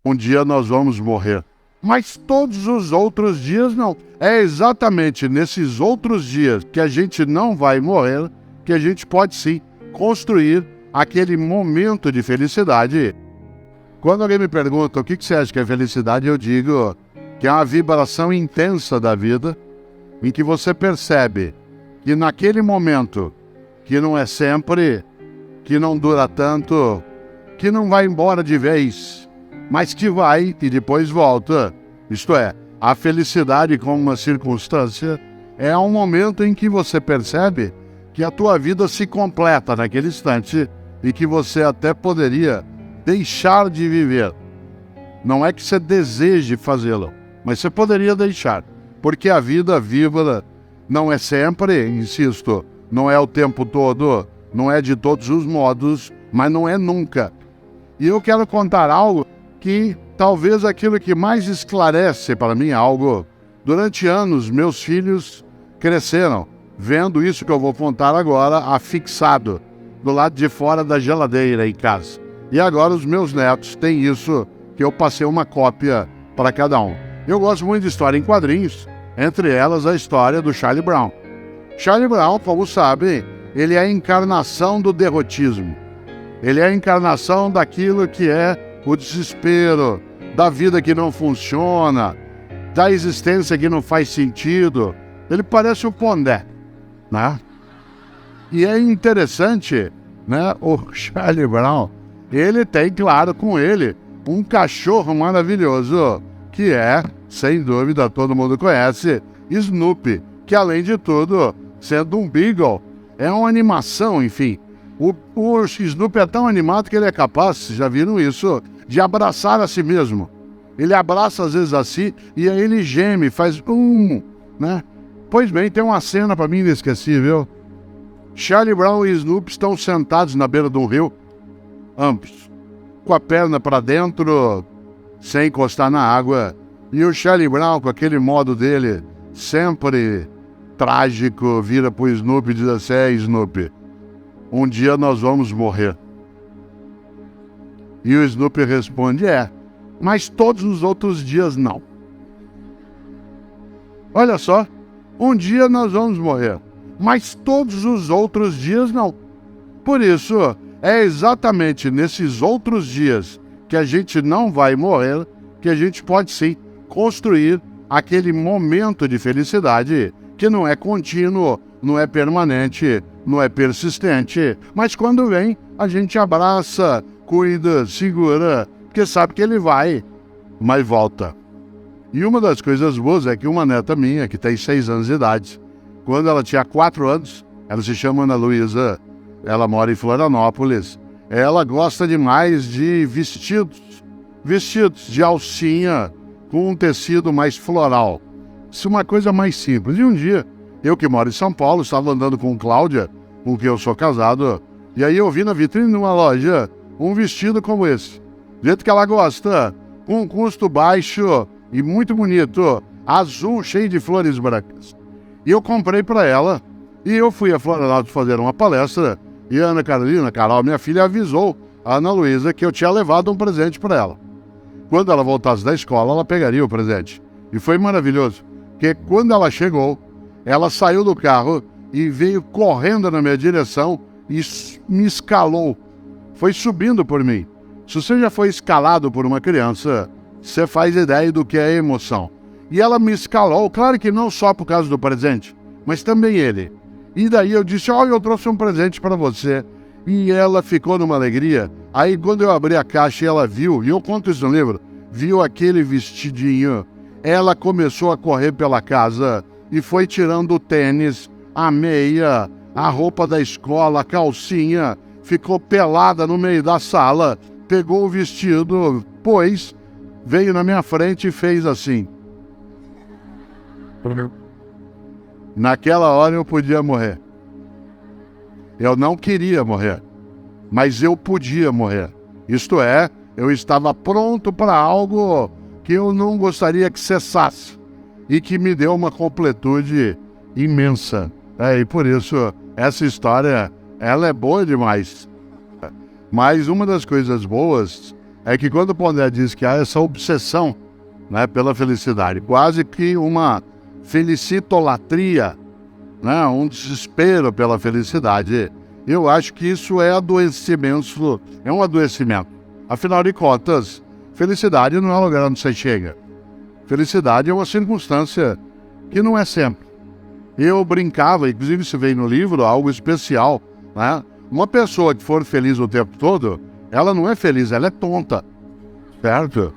Um dia nós vamos morrer. Mas todos os outros dias não. É exatamente nesses outros dias que a gente não vai morrer que a gente pode sim construir aquele momento de felicidade. Quando alguém me pergunta o que você acha que é felicidade, eu digo que é uma vibração intensa da vida em que você percebe que naquele momento, que não é sempre, que não dura tanto, que não vai embora de vez, mas que vai e depois volta. Isto é, a felicidade como uma circunstância é um momento em que você percebe que a tua vida se completa naquele instante e que você até poderia deixar de viver. Não é que você deseje fazê-lo, mas você poderia deixar, porque a vida viva não é sempre, insisto, não é o tempo todo, não é de todos os modos, mas não é nunca. E eu quero contar algo que talvez aquilo que mais esclarece para mim algo. Durante anos, meus filhos cresceram vendo isso que eu vou contar agora afixado do lado de fora da geladeira em casa. E agora os meus netos têm isso, que eu passei uma cópia para cada um. Eu gosto muito de história em quadrinhos, entre elas a história do Charlie Brown. Charlie Brown, como sabem, ele é a encarnação do derrotismo. Ele é a encarnação daquilo que é o desespero, da vida que não funciona, da existência que não faz sentido. Ele parece o Pondé, né? E é interessante, né? O Charlie Brown, ele tem, claro, com ele, um cachorro maravilhoso, que é, sem dúvida, todo mundo conhece, Snoopy, que além de tudo, sendo um Beagle, é uma animação, enfim. O Snoopy é tão animado que ele é capaz, vocês já viram isso, de abraçar a si mesmo. Ele abraça às vezes a si e aí ele geme, faz né? Pois bem, tem uma cena para mim inesquecível. Charlie Brown e Snoopy estão sentados na beira de um rio, ambos, com a perna para dentro, sem encostar na água. E o Charlie Brown, com aquele modo dele, sempre trágico, vira pro Snoopy e diz assim: Snoopy, um dia nós vamos morrer. E o Snoopy responde: mas todos os outros dias não. Olha só, um dia nós vamos morrer, mas todos os outros dias não. Por isso, é exatamente nesses outros dias que a gente não vai morrer que a gente pode sim construir aquele momento de felicidade que não é contínuo, não é permanente, não é persistente, mas quando vem, a gente abraça, cuida, segura, porque sabe que ele vai, mas volta. E uma das coisas boas é que uma neta minha, que tem 6 anos de idade, quando ela tinha 4 anos, ela se chama Ana Luísa, ela mora em Florianópolis, ela gosta demais de vestidos de alcinha com um tecido mais floral. Isso é uma coisa mais simples. E um dia, eu que moro em São Paulo, estava andando com Cláudia, com quem eu sou casado, e aí eu vi na vitrine de uma loja um vestido como esse, do jeito que ela gosta, com um custo baixo e muito bonito, azul, cheio de flores brancas. E eu comprei para ela, e eu fui a Florianópolis fazer uma palestra, e a Ana Carol, minha filha, avisou a Ana Luísa que eu tinha levado um presente para ela. Quando ela voltasse da escola, ela pegaria o presente. E foi maravilhoso, porque quando ela chegou, ela saiu do carro e veio correndo na minha direção e me escalou. Foi subindo por mim. Se você já foi escalado por uma criança, você faz ideia do que é emoção. E ela me escalou, claro que não só por causa do presente, mas também ele. E daí eu disse: olha, eu trouxe um presente para você. E ela ficou numa alegria. Aí quando eu abri a caixa e ela viu, e eu conto isso no livro, viu aquele vestidinho, ela começou a correr pela casa e foi tirando o tênis, a meia, a roupa da escola, a calcinha, ficou pelada no meio da sala, pegou o vestido, pôs, veio na minha frente e fez assim. Naquela hora eu podia morrer. Eu não queria morrer, mas eu podia morrer. Isto é, eu estava pronto para algo que eu não gostaria que cessasse e que me deu uma completude imensa. E por isso, essa história, ela é boa demais. Mas uma das coisas boas é que quando o Pondé diz que há essa obsessão, né, pela felicidade, quase que uma felicitolatria, né, um desespero pela felicidade, eu acho que isso é adoecimento, é um adoecimento. Afinal de contas, felicidade não é um lugar onde você chega. Felicidade é uma circunstância que não é sempre. Eu brincava, inclusive isso veio no livro, algo especial, né? Uma pessoa que for feliz o tempo todo, ela não é feliz, ela é tonta, certo?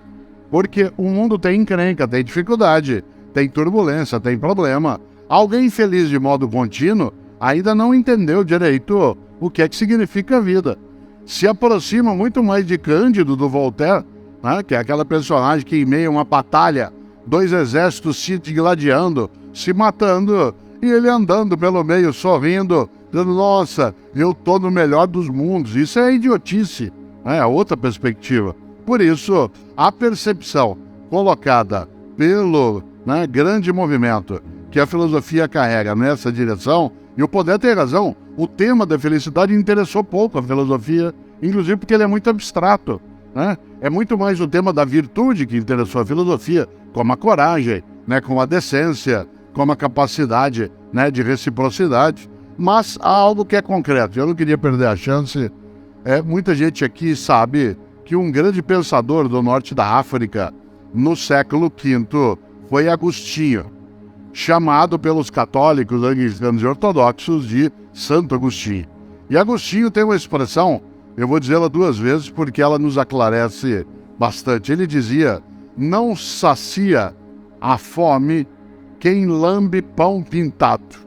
Porque o mundo tem encrenca, tem dificuldade, tem turbulência, tem problema. Alguém feliz de modo contínuo ainda não entendeu direito o que é que significa a vida. Se aproxima muito mais de Cândido, do Voltaire, né? Que é aquela personagem que em meio a uma batalha, 2 exércitos se digladiando, se matando, e ele andando pelo meio, sorrindo, dizendo, nossa, eu tô no melhor dos mundos. Isso é idiotice, né? É outra perspectiva. Por isso, a percepção colocada pelo, né, grande movimento que a filosofia carrega nessa direção, e o Pondé tem razão, o tema da felicidade interessou pouco a filosofia, inclusive porque ele é muito abstrato, né? É muito mais o tema da virtude que interessou a filosofia, como a coragem, né, como a decência, como a capacidade, né, de reciprocidade. Mas há algo que é concreto, eu não queria perder a chance. Muita gente aqui sabe que um grande pensador do norte da África, no século V, foi Agostinho, chamado pelos católicos, anglicanos e ortodoxos de Santo Agostinho. E Agostinho tem uma expressão, eu vou dizê-la 2 vezes porque ela nos aclarece bastante. Ele dizia, não sacia a fome quem lambe pão pintado.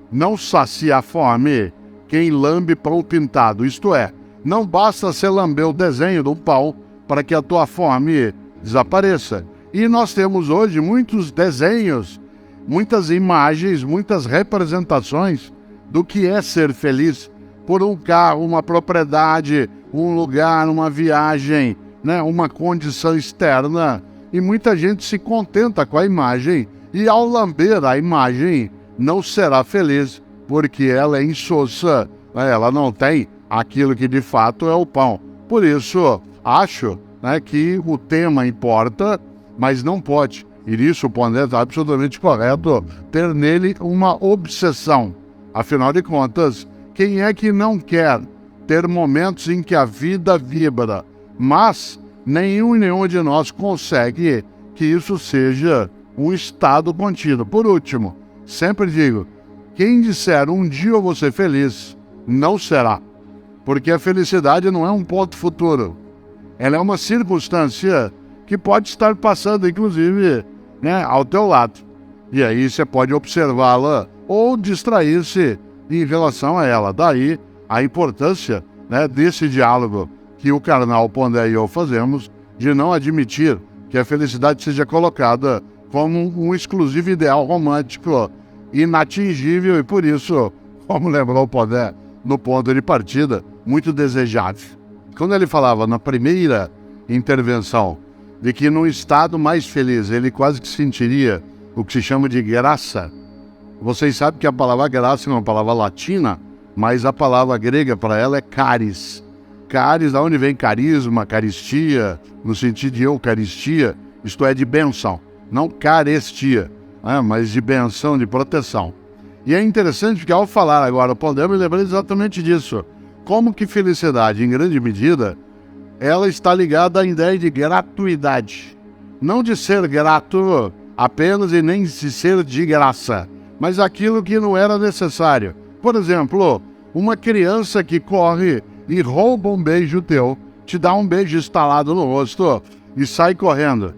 Não sacia a fome quem lambe pão pintado. Isto é, não basta você lamber o desenho do pão para que a tua fome desapareça. E nós temos hoje muitos desenhos, muitas imagens, muitas representações do que é ser feliz por um carro, uma propriedade, um lugar, uma viagem, né, uma condição externa. E muita gente se contenta com a imagem e ao lamber a imagem não será feliz porque ela é insossa, né, ela não tem aquilo que de fato é o pão. Por isso, acho, né, que o tema importa, mas não pode, e isso o Pondé está absolutamente correto, ter nele uma obsessão. Afinal de contas, quem é que não quer ter momentos em que a vida vibra? Mas nenhum de nós consegue que isso seja um estado contínuo. Por último, sempre digo, quem disser um dia eu vou ser feliz, não será. Porque a felicidade não é um ponto futuro. Ela é uma circunstância que pode estar passando, inclusive, né, ao teu lado. E aí você pode observá-la ou distrair-se em relação a ela. Daí a importância, né, desse diálogo que o carnal Pondé e eu fazemos, de não admitir que a felicidade seja colocada como um exclusivo ideal romântico, inatingível e, por isso, como lembrou o Pondé no ponto de partida, muito desejável. Quando ele falava na primeira intervenção de que num estado mais feliz ele quase que sentiria o que se chama de graça, vocês sabem que a palavra graça é uma palavra latina, mas a palavra grega para ela é caris. Caris, da onde vem carisma, caristia, no sentido de eucaristia, isto é, de bênção, não carestia, né, mas de benção, de proteção. E é interessante porque ao falar agora, podemos lembrar exatamente disso. Como que felicidade, em grande medida, ela está ligada à ideia de gratuidade. Não de ser grato apenas e nem de ser de graça, mas aquilo que não era necessário. Por exemplo, uma criança que corre e rouba um beijo teu, te dá um beijo instalado no rosto e sai correndo.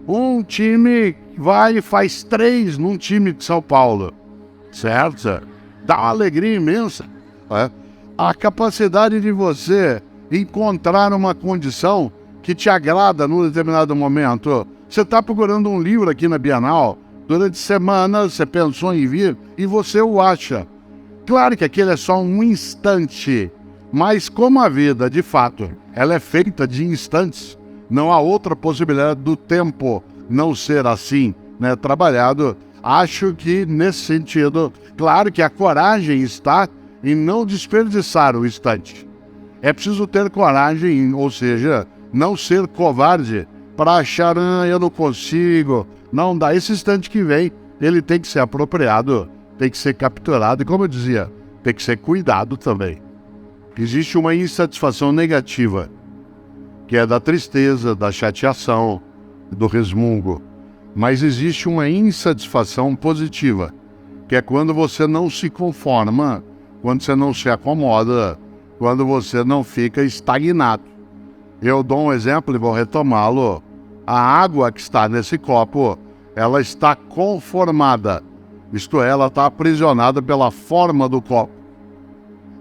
Um time vai e faz 3 num time de São Paulo, certo? Dá uma alegria imensa. A capacidade de você encontrar uma condição que te agrada num determinado momento. Você está procurando um livro aqui na Bienal, durante semanas você pensou em vir e você o acha. Claro que aquele é só um instante, mas como a vida, de fato, ela é feita de instantes, não há outra possibilidade do tempo não ser assim, né, trabalhado. Acho que, nesse sentido, claro que a coragem está em não desperdiçar o instante. É preciso ter coragem, ou seja, não ser covarde para achar, eu não consigo, não dá. Esse instante que vem, ele tem que ser apropriado, tem que ser capturado e, como eu dizia, tem que ser cuidado também. Existe uma insatisfação negativa, que é da tristeza, da chateação, do resmungo. Mas existe uma insatisfação positiva, que é quando você não se conforma, quando você não se acomoda, quando você não fica estagnado. Eu dou um exemplo e vou retomá-lo. A água que está nesse copo, ela está conformada, isto é, ela está aprisionada pela forma do copo.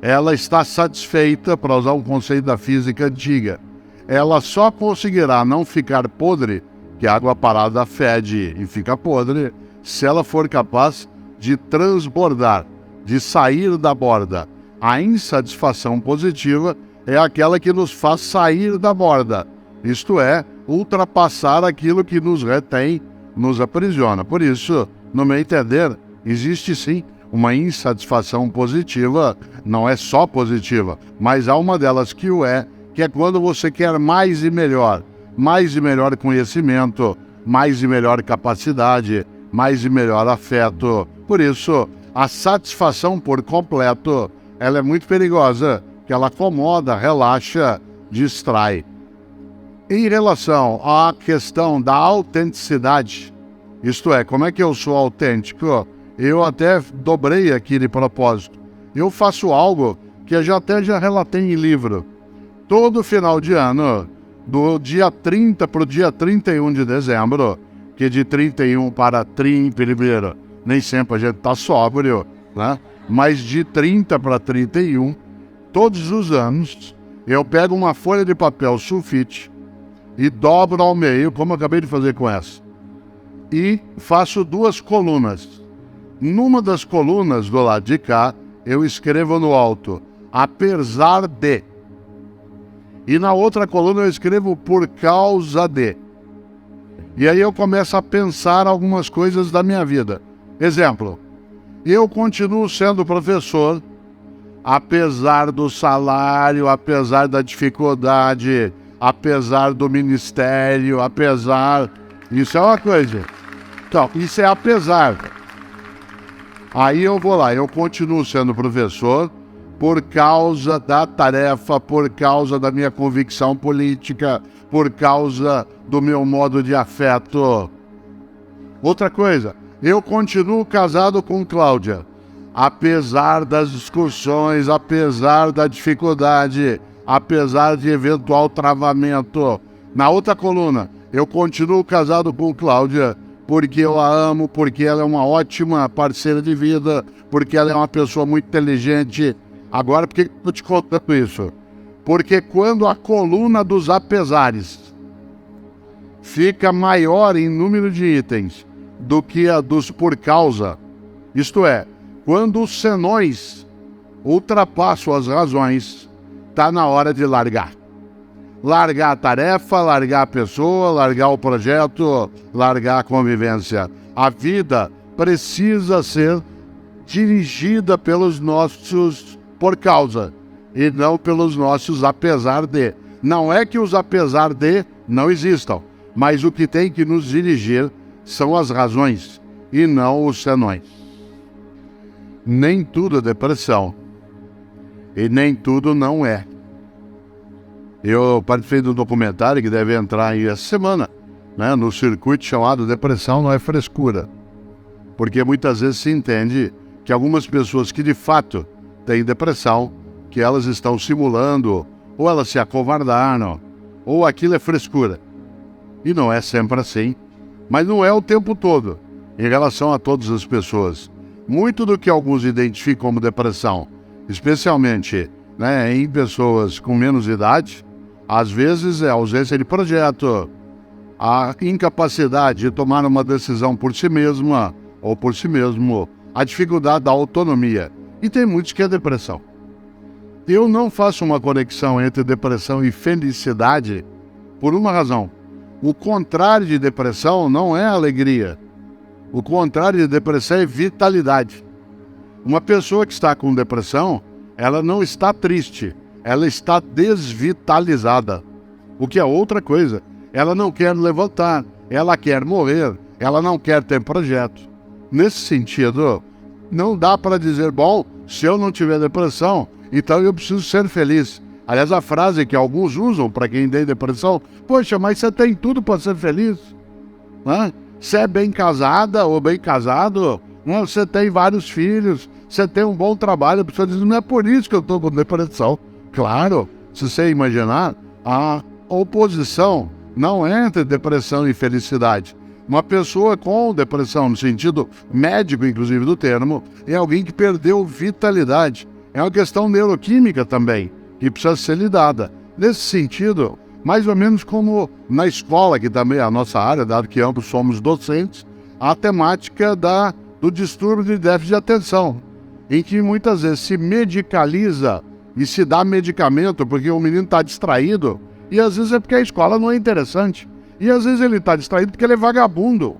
Ela está satisfeita, para usar um conceito da física antiga. Ela só conseguirá não ficar podre, que a água parada fede e fica podre, se ela for capaz de transbordar, de sair da borda. A insatisfação positiva é aquela que nos faz sair da borda, isto é, ultrapassar aquilo que nos retém, nos aprisiona. Por isso, no meu entender, existe sim uma insatisfação positiva, não é só positiva, mas há uma delas que o é, que é quando você quer mais e melhor conhecimento, mais e melhor capacidade, mais e melhor afeto. Por isso, a satisfação por completo, ela é muito perigosa, que ela acomoda, relaxa, distrai. Em relação à questão da autenticidade, isto é, como é que eu sou autêntico? Eu até dobrei aqui de propósito. Eu faço algo que eu já relatei em livro. Todo final de ano, do dia 30 para o dia 31 de dezembro, que de 31 para 31, nem sempre a gente está sóbrio, né? Mas de 30 para 31, todos os anos, eu pego uma folha de papel sulfite e dobro ao meio, como eu acabei de fazer com essa, e faço duas colunas. Numa das colunas do lado de cá, eu escrevo no alto, apesar de. E na outra coluna eu escrevo por causa de. E aí eu começo a pensar algumas coisas da minha vida. Exemplo, eu continuo sendo professor, apesar do salário, apesar da dificuldade, apesar do ministério, apesar... Isso é uma coisa. Então, isso é apesar. Aí eu vou lá, eu continuo sendo professor por causa da tarefa, por causa da minha convicção política, por causa do meu modo de afeto. Outra coisa, eu continuo casado com Cláudia, apesar das discussões, apesar da dificuldade, apesar de eventual travamento. Na outra coluna, eu continuo casado com Cláudia porque eu a amo, porque ela é uma ótima parceira de vida, porque ela é uma pessoa muito inteligente. Agora, por que eu estou te contando isso? Porque quando a coluna dos apesares fica maior em número de itens do que a dos por causa, isto é, quando os senões ultrapassam as razões, está na hora de largar. Largar a tarefa, largar a pessoa, largar o projeto, largar a convivência. A vida precisa ser dirigida pelos nossos por causa e não pelos nossos apesar de. Não é que os apesar de não existam, mas o que tem que nos dirigir são as razões e não os senões. Nem tudo é depressão e nem tudo não é. Eu participei de um documentário que deve entrar aí essa semana, né, no circuito chamado Depressão Não é Frescura. Porque muitas vezes se entende que algumas pessoas que de fato têm depressão, que elas estão simulando, ou elas se acovardaram, ou aquilo é frescura. E não é sempre assim, mas não é o tempo todo, em relação a todas as pessoas. Muito do que alguns identificam como depressão, especialmente, né, em pessoas com menos idade, às vezes é a ausência de projeto, a incapacidade de tomar uma decisão por si mesma ou por si mesmo, a dificuldade da autonomia. E tem muitos que é depressão. Eu não faço uma conexão entre depressão e felicidade por uma razão. O contrário de depressão não é alegria. O contrário de depressão é vitalidade. Uma pessoa que está com depressão, ela não está triste, ela está desvitalizada, o que é outra coisa. Ela não quer levantar, ela quer morrer, ela não quer ter projeto. Nesse sentido, não dá para dizer, bom, se eu não tiver depressão, então eu preciso ser feliz. Aliás, a frase que alguns usam para quem tem depressão, poxa, mas você tem tudo para ser feliz, né? Você é bem casada ou bem casado, né? Você tem vários filhos, você tem um bom trabalho, a pessoa diz, não é por isso que eu estou com depressão. Claro, se você imaginar, a oposição não é entre depressão e felicidade. Uma pessoa com depressão, no sentido médico, inclusive, do termo, é alguém que perdeu vitalidade. É uma questão neuroquímica também, que precisa ser lidada. Nesse sentido, mais ou menos como na escola, que também é a nossa área, dado que ambos somos docentes, a temática do distúrbio de déficit de atenção, em que muitas vezes se medicaliza e se dá medicamento porque o menino está distraído, e às vezes é porque a escola não é interessante. E às vezes ele está distraído porque ele é vagabundo.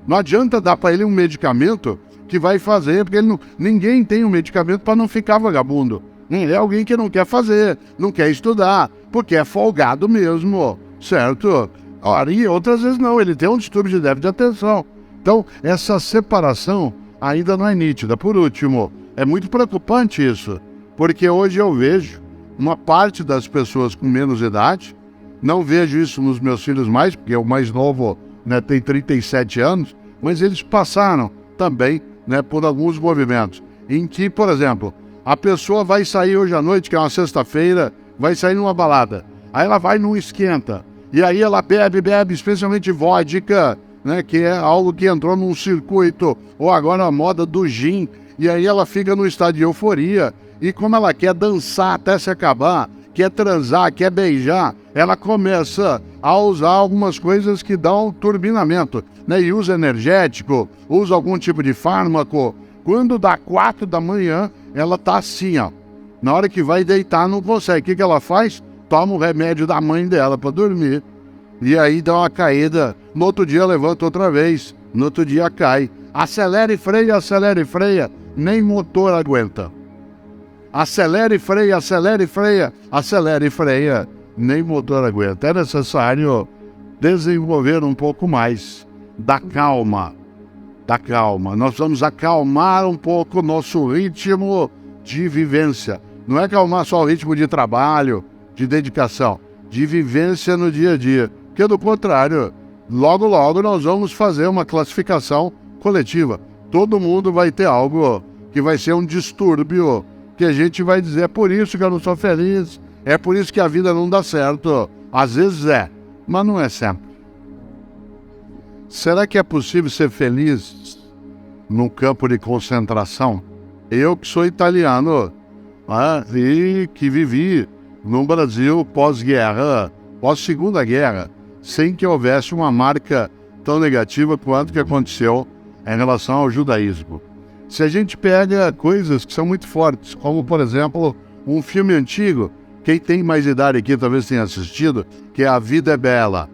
Não adianta dar para ele um medicamento que vai fazer, porque ninguém tem um medicamento para não ficar vagabundo. É alguém que não quer fazer, não quer estudar, porque é folgado mesmo, certo? Ora, e outras vezes não, ele tem um distúrbio de déficit de atenção. Então, essa separação ainda não é nítida. Por último, é muito preocupante isso, porque hoje eu vejo uma parte das pessoas com menos idade, não vejo isso nos meus filhos mais, porque o mais novo, né, tem 37 anos, mas eles passaram também, né, por alguns movimentos, em que, por exemplo, a pessoa vai sair hoje à noite, que é uma sexta-feira, vai sair numa balada, aí ela vai num esquenta, e aí ela bebe, especialmente vodka, né, que é algo que entrou num circuito, ou agora a moda do gin, e aí ela fica no estado de euforia, e como ela quer dançar até se acabar, quer transar, quer beijar, ela começa a usar algumas coisas que dão turbinamento, né? E usa energético, usa algum tipo de fármaco. Quando dá 4 da manhã, ela tá assim, ó. Na hora que vai deitar, não consegue. O que ela faz? Toma o remédio da mãe dela para dormir. E aí dá uma caída. No outro dia levanta outra vez. No outro dia cai. Acelera e freia. Nem motor aguenta. Acelera e freia, nem motor aguenta. É necessário desenvolver um pouco mais da calma. Nós vamos acalmar um pouco o nosso ritmo de vivência. Não é acalmar só o ritmo de trabalho, de dedicação, de vivência no dia a dia. Porque do contrário, logo nós vamos fazer uma classificação coletiva. Todo mundo vai ter algo que vai ser um distúrbio, que a gente vai dizer, é por isso que eu não sou feliz, é por isso que a vida não dá certo. Às vezes é, mas não é sempre. Será que é possível ser feliz num campo de concentração? Eu que sou italiano, e que vivi no Brasil pós-guerra, pós-segunda guerra, sem que houvesse uma marca tão negativa quanto que aconteceu em relação ao judaísmo. Se a gente pega coisas que são muito fortes, como, por exemplo, um filme antigo, quem tem mais idade aqui talvez tenha assistido, que é A Vida é Bela,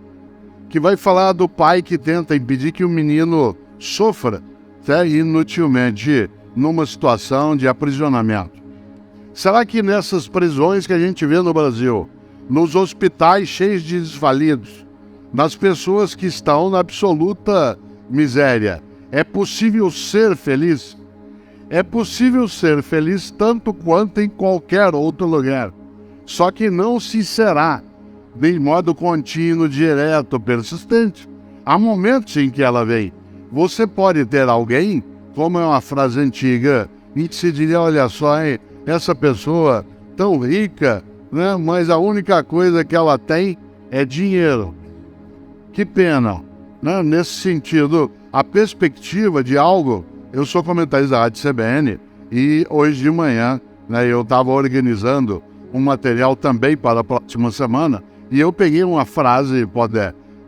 que vai falar do pai que tenta impedir que o menino sofra, até inutilmente, numa situação de aprisionamento. Será que nessas prisões que a gente vê no Brasil, nos hospitais cheios de desvalidos, nas pessoas que estão na absoluta miséria, é possível ser feliz? É possível ser feliz tanto quanto em qualquer outro lugar. Só que não se será de modo contínuo, direto, persistente. Há momentos em que ela vem. Você pode ter alguém, como é uma frase antiga, em que se diria, olha só, hein, essa pessoa tão rica, né, mas a única coisa que ela tem é dinheiro. Que pena, né? Nesse sentido, a perspectiva de algo. Eu sou comentarista da Rádio CBN e hoje de manhã, né, eu estava organizando um material também para a próxima semana e eu peguei uma frase,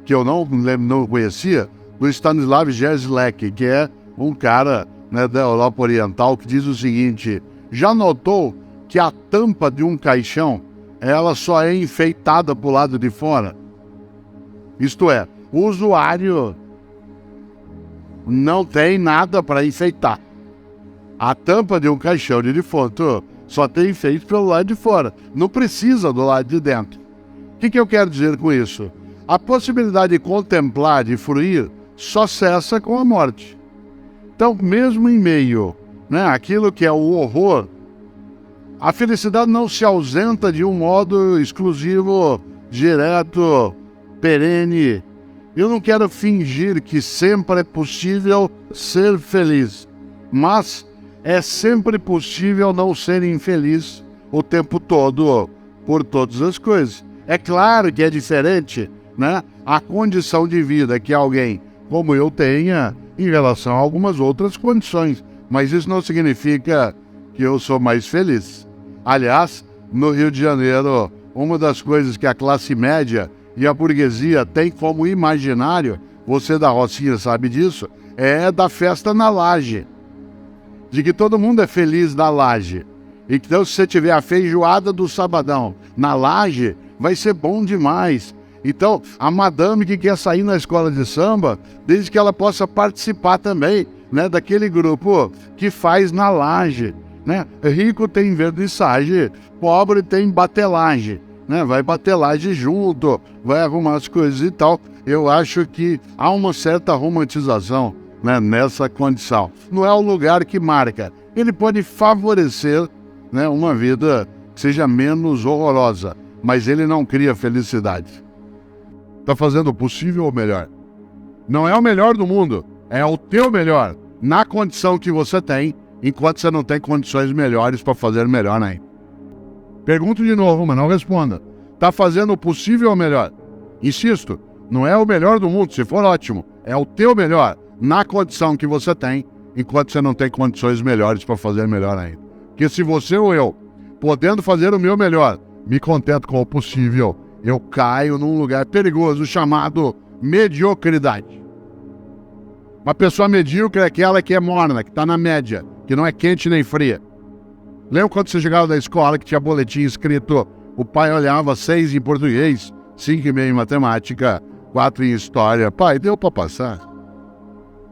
que eu não conhecia, do Stanislav Grzlek, que é um cara, né, da Europa Oriental, que diz o seguinte: já notou que a tampa de um caixão ela só é enfeitada para o lado de fora? Isto é, o usuário não tem nada para enfeitar. A tampa de um caixão de defunto Só tem efeito pelo lado de fora. Não precisa do lado de dentro. O que eu quero dizer com isso? A possibilidade de contemplar, de fruir, só cessa com a morte. Então, mesmo em meio, aquilo que é o horror, a felicidade não se ausenta de um modo exclusivo, direto, perene. Eu não quero fingir que sempre é possível ser feliz, mas é sempre possível não ser infeliz o tempo todo, por todas as coisas. É claro que é diferente, a condição de vida que alguém como eu tenha em relação a algumas outras condições, mas isso não significa que eu sou mais feliz. Aliás, no Rio de Janeiro, uma das coisas que a classe média e a burguesia têm como imaginário, você da Rocinha sabe disso, é da festa na laje. De que todo mundo é feliz na laje. Então, se você tiver a feijoada do sabadão na laje, vai ser bom demais. Então, a madame que quer sair na escola de samba, desde que ela possa participar também, daquele grupo que faz na laje. Rico tem vernissage, pobre tem batelagem. Vai batelagem junto, vai arrumar as coisas e tal. Eu acho que há uma certa romantização nessa condição. Não é o lugar que marca. Ele pode favorecer uma vida que seja menos horrorosa, mas ele não cria felicidade. Está fazendo o possível ou melhor? Não é o melhor do mundo, é o teu melhor, na condição que você tem, enquanto você não tem condições melhores para fazer melhor ainda. Pergunto de novo, mas não responda. Está fazendo o possível ou melhor? Insisto, não é o melhor do mundo, se for ótimo, é o teu melhor, na condição que você tem, enquanto você não tem condições melhores para fazer melhor ainda. Porque se você ou eu, podendo fazer o meu melhor, me contento com o possível, eu caio num lugar perigoso chamado mediocridade. Uma pessoa medíocre é aquela que é morna, que está na média, que não é quente nem fria. Lembra quando você chegava da escola que tinha boletim escrito, o pai olhava 6 em português, 5,5 em matemática, 4 em história. Pai, deu para passar.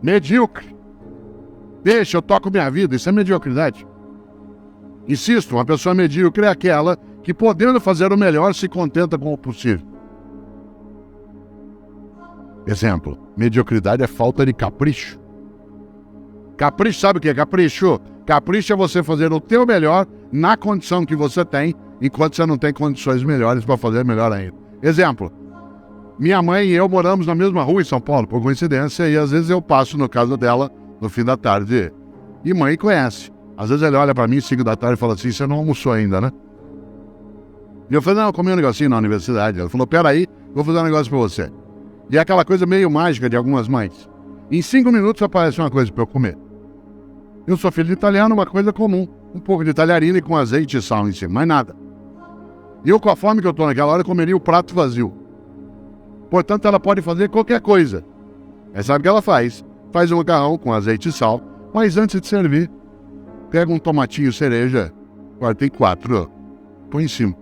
Medíocre. Deixa, eu toco minha vida, isso é mediocridade. Insisto, uma pessoa medíocre é aquela que, podendo fazer o melhor, se contenta com o possível. Exemplo, mediocridade é falta de capricho. Capricho, sabe o que é capricho? Capricho é você fazer o teu melhor na condição que você tem, enquanto você não tem condições melhores para fazer melhor ainda. Exemplo, minha mãe e eu moramos na mesma rua em São Paulo, por coincidência, e às vezes eu passo no caso dela no fim da tarde. E mãe conhece. Às vezes ele olha para mim 5 da tarde e fala assim, você não almoçou ainda, né? E eu falei, não, eu comi um negocinho na universidade. Ela falou, peraí, vou fazer um negócio pra você. E é aquela coisa meio mágica de algumas mães. Em 5 minutos aparece uma coisa pra eu comer. Eu sou filho de italiano, uma coisa comum. Um pouco de talharina com azeite e sal em cima, mais nada. E eu, com a fome que eu tô naquela hora, comeria o prato vazio. Portanto, ela pode fazer qualquer coisa. Mas sabe o que ela faz? Faz um macarrão com azeite e sal, mas antes de servir, pega um tomatinho cereja, corta em 4, põe em cima.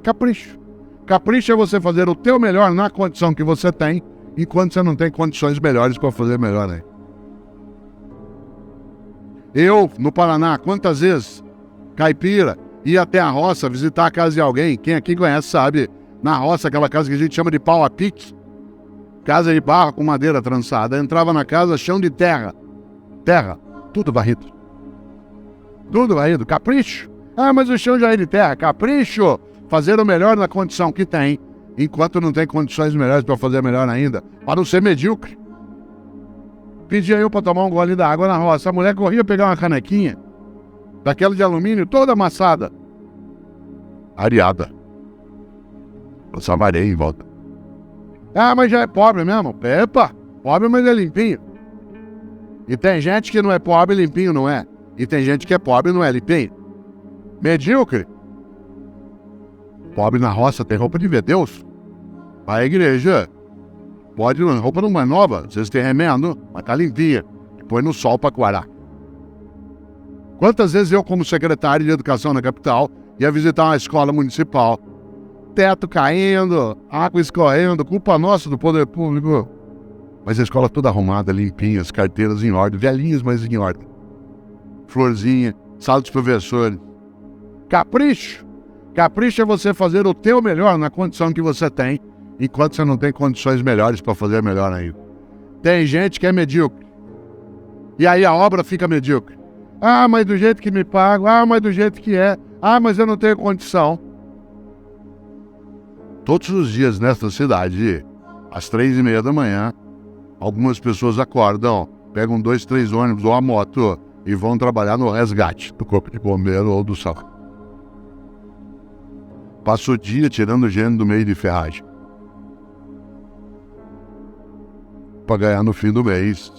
Capricho. Capricho é você fazer o teu melhor na condição que você tem, enquanto você não tem condições melhores para fazer melhor aí. Eu, no Paraná, quantas vezes, caipira, ia até a roça visitar a casa de alguém, quem aqui conhece sabe, na roça, aquela casa que a gente chama de pau a pique, casa de barro com madeira trançada, entrava na casa, chão de terra, tudo varrido. Tudo varrido, capricho. Ah, mas o chão já é de terra, capricho. Fazer o melhor na condição que tem, enquanto não tem condições melhores para fazer melhor ainda, para não ser medíocre. Pedia eu para tomar um gole da água na roça, a mulher corria pegar uma canequinha, daquela de alumínio, toda amassada, areada. Eu só varei em volta. Ah, mas já é pobre mesmo. Epa, pobre, mas é limpinho. E tem gente que não é pobre, limpinho não é. E tem gente que é pobre e não é limpinho. Medíocre. Pobre na roça tem roupa de ver Deus. Vai à igreja. Pode, roupa não é nova, vocês têm remendo, mas tá limpinha. E põe no sol para coarar. Quantas vezes eu, como secretário de educação na capital, ia visitar uma escola municipal. Teto caindo, água escorrendo, culpa nossa do poder público. Mas a escola toda arrumada, limpinha, as carteiras em ordem, velhinhas, mas em ordem. Florzinha, sala dos professores. Capricho. Capricho é você fazer o teu melhor na condição que você tem, enquanto você não tem condições melhores para fazer melhor ainda. Tem gente que é medíocre. E aí a obra fica medíocre. Ah, mas do jeito que me pago. Ah, mas do jeito que é. Ah, mas eu não tenho condição. Todos os dias nesta cidade, às 3:30 da manhã, algumas pessoas acordam, pegam 2, 3 ônibus ou a moto e vão trabalhar no resgate do corpo de bombeiro ou do SAMU. Passa o dia tirando gente do meio de ferragem. Para ganhar no fim do mês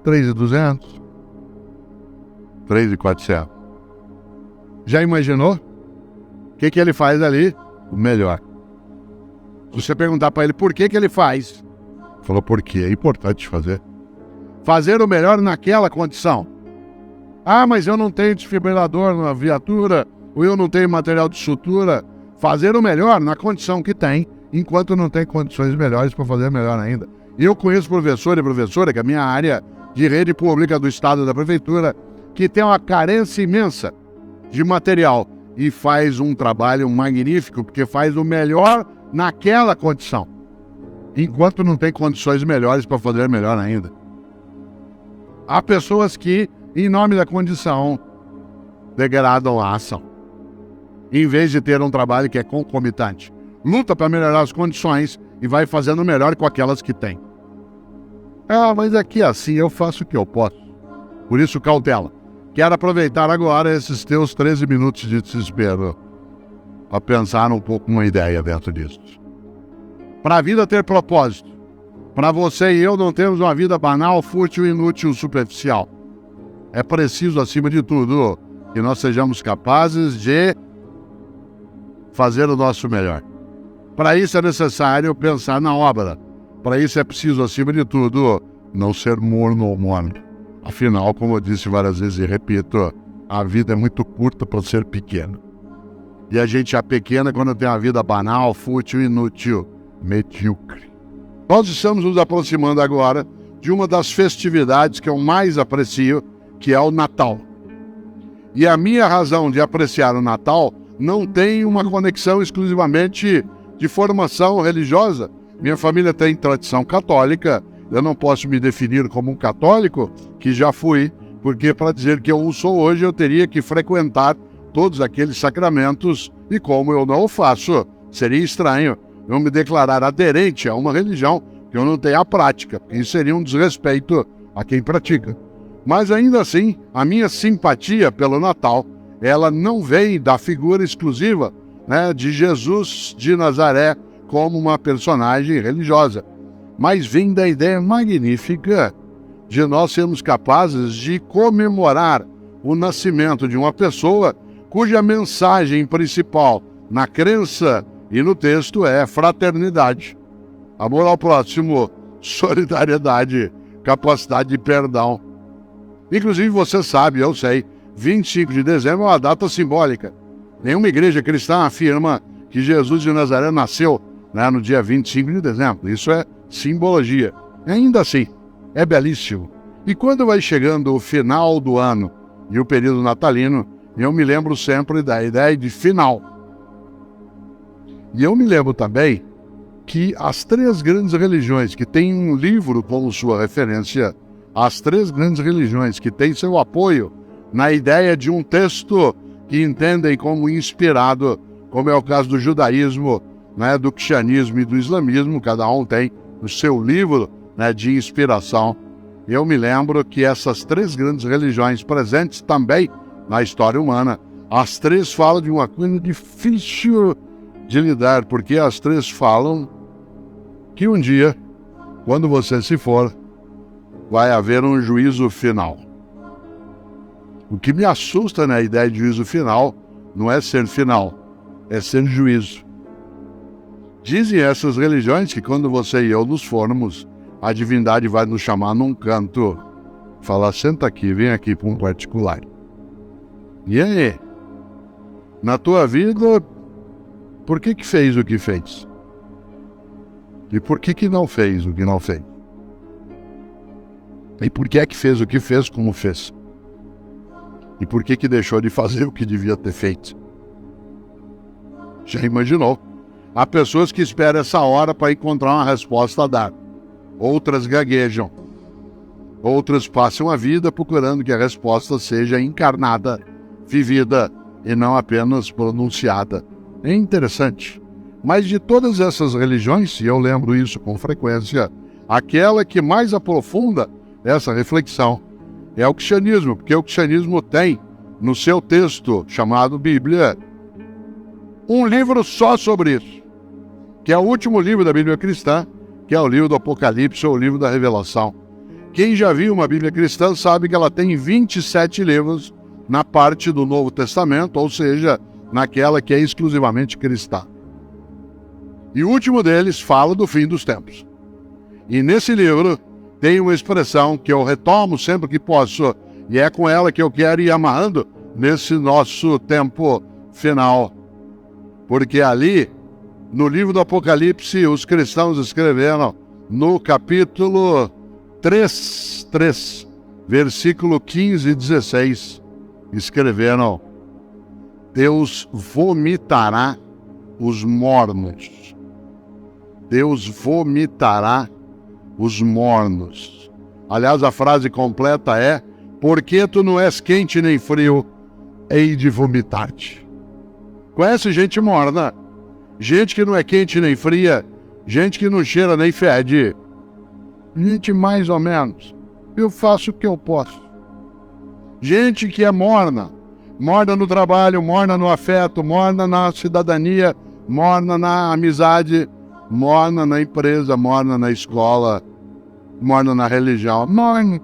3.200, 3.400. Já imaginou? O que ele faz ali? O melhor. Se você perguntar para ele por que ele faz, falou porque é importante fazer. Fazer o melhor naquela condição. Ah, mas eu não tenho desfibrilador na viatura, ou eu não tenho material de sutura. Fazer o melhor na condição que tem, enquanto não tem condições melhores para fazer melhor ainda. Eu conheço professor e professora, que é a minha área de rede pública do estado da prefeitura, que tem uma carência imensa de material e faz um trabalho magnífico, porque faz o melhor naquela condição, enquanto não tem condições melhores para fazer melhor ainda. Há pessoas que, em nome da condição, degradam a ação, em vez de ter um trabalho que é concomitante. Luta para melhorar as condições e vai fazendo melhor com aquelas que tem. Ah, mas aqui assim eu faço o que eu posso. Por isso, cautela. Quero aproveitar agora esses teus 13 minutos de desespero para pensar um pouco uma ideia dentro disso. Para a vida ter propósito, para você e eu não termos uma vida banal, fútil, inútil, superficial. É preciso, acima de tudo, que nós sejamos capazes de fazer o nosso melhor. Para isso é necessário pensar na obra. Para isso é preciso, acima de tudo, não ser morno ou morno. Afinal, como eu disse várias vezes e repito, a vida é muito curta para ser pequena. E a gente é pequena quando tem uma vida banal, fútil, inútil, medíocre. Nós estamos nos aproximando agora de uma das festividades que eu mais aprecio, que é o Natal. E a minha razão de apreciar o Natal não tem uma conexão exclusivamente de formação religiosa. Minha família tem tradição católica, eu não posso me definir como um católico, que já fui, porque para dizer que eu o sou hoje, eu teria que frequentar todos aqueles sacramentos, e como eu não o faço, seria estranho eu me declarar aderente a uma religião que eu não tenho a prática, porque isso seria um desrespeito a quem pratica. Mas ainda assim, a minha simpatia pelo Natal, ela não vem da figura exclusiva, de Jesus de Nazaré como uma personagem religiosa, mas vem da ideia magnífica de nós sermos capazes de comemorar o nascimento de uma pessoa cuja mensagem principal na crença e no texto é fraternidade, amor ao próximo, solidariedade, capacidade de perdão. Inclusive, você sabe, eu sei, 25 de dezembro é uma data simbólica. Nenhuma igreja cristã afirma que Jesus de Nazaré nasceu no dia 25 de dezembro. Isso é simbologia. Ainda assim, é belíssimo. E quando vai chegando o final do ano e o período natalino, eu me lembro sempre da ideia de final. E eu me lembro também que as 3 grandes religiões que têm um livro como sua referência, as 3 grandes religiões que têm seu apoio na ideia de um texto que entendem como inspirado, como é o caso do judaísmo, do cristianismo e do islamismo, cada um tem o seu livro de inspiração. Eu me lembro que essas 3 grandes religiões presentes também na história humana, as 3 falam de uma coisa difícil de lidar, porque as 3 falam que um dia, quando você se for, vai haver um juízo final. O que me assusta na ideia de juízo final não é ser final, é ser juízo. Dizem essas religiões que quando você e eu nos formos, a divindade vai nos chamar num canto, falar, senta aqui, vem aqui para um particular. E aí? Na tua vida, por que fez o que fez? E por que não fez o que não fez? E por que é que fez o que fez como fez? E por que deixou de fazer o que devia ter feito? Já imaginou? Há pessoas que esperam essa hora para encontrar uma resposta a dar. Outras gaguejam. Outras passam a vida procurando que a resposta seja encarnada, vivida e não apenas pronunciada. É interessante. Mas de todas essas religiões, e eu lembro isso com frequência, aquela que mais aprofunda essa reflexão é o cristianismo, porque o cristianismo tem, no seu texto chamado Bíblia, um livro só sobre isso, que é o último livro da Bíblia cristã, que é o livro do Apocalipse ou o livro da Revelação. Quem já viu uma Bíblia cristã sabe que ela tem 27 livros na parte do Novo Testamento, ou seja, naquela que é exclusivamente cristã. E o último deles fala do fim dos tempos. E nesse livro tem uma expressão que eu retomo sempre que posso, e é com ela que eu quero ir amarrando nesse nosso tempo final. Porque ali, no livro do Apocalipse, os cristãos escreveram no capítulo 3, versículo 15 e 16, escreveram: Deus vomitará os mornos. Deus vomitará os mornos. Aliás, a frase completa é: porque tu não és quente nem frio, hei de vomitar-te. Conhece gente morna? Gente que não é quente nem fria, gente que não cheira nem fede. Gente mais ou menos. Eu faço o que eu posso. Gente que é morna. Morna no trabalho, morna no afeto, morna na cidadania, morna na amizade, morna na empresa, morna na escola, morna na religião. Morna.